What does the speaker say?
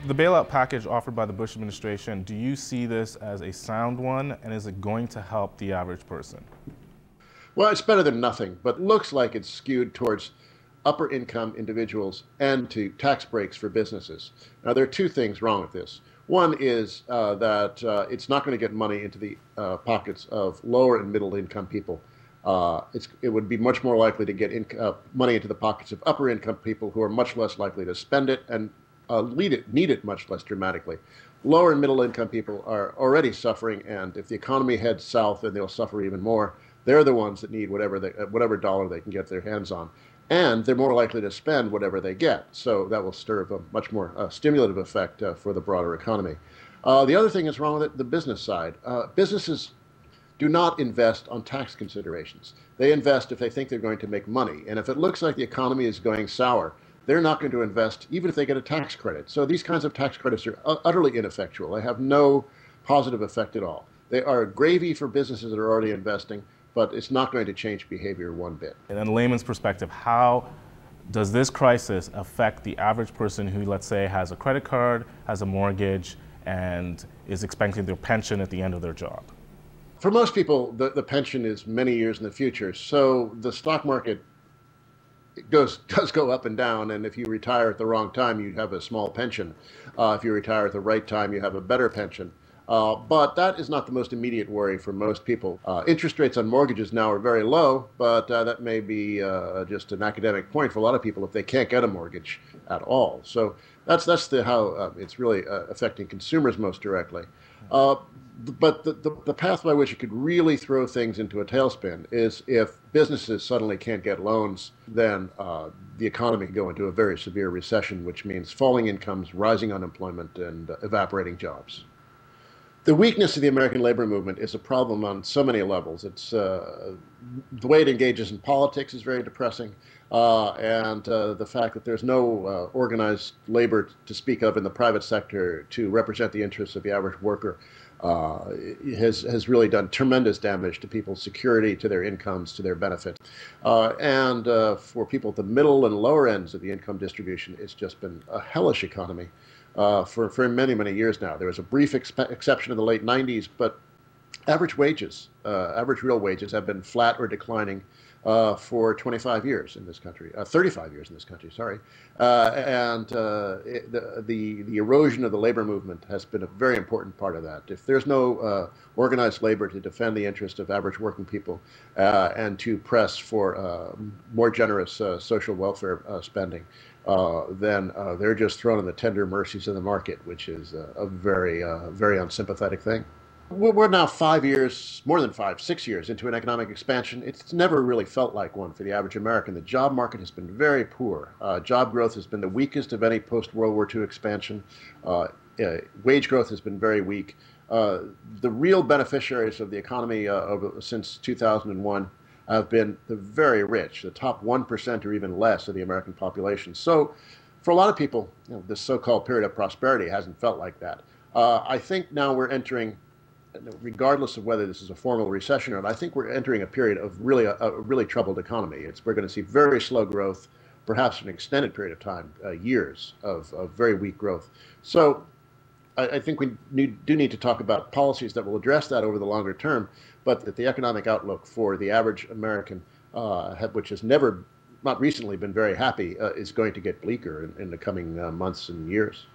The bailout package offered by the Bush administration, do you see this as a sound one, and is it going to help the average person? Well, it's better than nothing, but looks like it's skewed towards upper income individuals and to tax breaks for businesses. Now, there are two things wrong with this. One is that it's not going to get money into the pockets of lower and middle income people. It would be much more likely to get money into the pockets of upper income people who are much less likely to spend it and need it much less dramatically. Lower and middle income people are already suffering, and if the economy heads south, then they'll suffer even more. They're the ones that need whatever dollar they can get their hands on. And they're more likely to spend whatever they get. So that will stir up a much more stimulative effect for the broader economy. The other thing that's wrong with it, the business side. Businesses do not invest on tax considerations. They invest if they think they're going to make money. And if it looks like the economy is going sour, they're not going to invest even if they get a tax credit. So these kinds of tax credits are utterly ineffectual. They have no positive effect at all. They are gravy for businesses that are already investing, but it's not going to change behavior one bit. And in a layman's perspective, how does this crisis affect the average person who, let's say, has a credit card, has a mortgage, and is expecting their pension at the end of their job? For most people, the pension is many years in the future, so the stock market does go up and down, and if you retire at the wrong time, you have a small pension. If you retire at the right time, you have a better pension. But that is not the most immediate worry for most people. Interest rates on mortgages now are very low, but that may be just an academic point for a lot of people if they can't get a mortgage at all. So that's how it's really affecting consumers most directly. But the path by which it could really throw things into a tailspin is if businesses suddenly can't get loans, then the economy could go into a very severe recession, which means falling incomes, rising unemployment, and evaporating jobs. The weakness of the American labor movement is a problem on so many levels. It's the way it engages in politics is very depressing, and the fact that there's no organized labor to speak of in the private sector to represent the interests of the average worker has really done tremendous damage to people's security, to their incomes, to their benefits. And for people at the middle and lower ends of the income distribution, it's just been a hellish economy. For many, many years now. There was a brief exception in the late 90s, but average real wages have been flat or declining for 25 years in this country, 35 years in this country, sorry. And the erosion of the labor movement has been a very important part of that. If there's no organized labor to defend the interest of average working people and to press for more generous social welfare spending, then they're just thrown in the tender mercies of the market, which is a very, very unsympathetic thing. We're now 5 years, more than 6 years into an economic expansion. It's never really felt like one for the average American. The job market has been very poor. Job growth has been the weakest of any post-World War II expansion. Wage growth has been very weak. The real beneficiaries of the economy since 2001 have been the very rich, the top 1% or even less of the American population. So for a lot of people, this so-called period of prosperity hasn't felt like that. I think now we're entering, regardless of whether this is a formal recession or not, I think we're entering a period of really a really troubled economy. We're going to see very slow growth, perhaps an extended period of time, years of very weak growth. So I think we do need to talk about policies that will address that over the longer term, but that the economic outlook for the average American, which has not recently been very happy, is going to get bleaker in the coming months and years.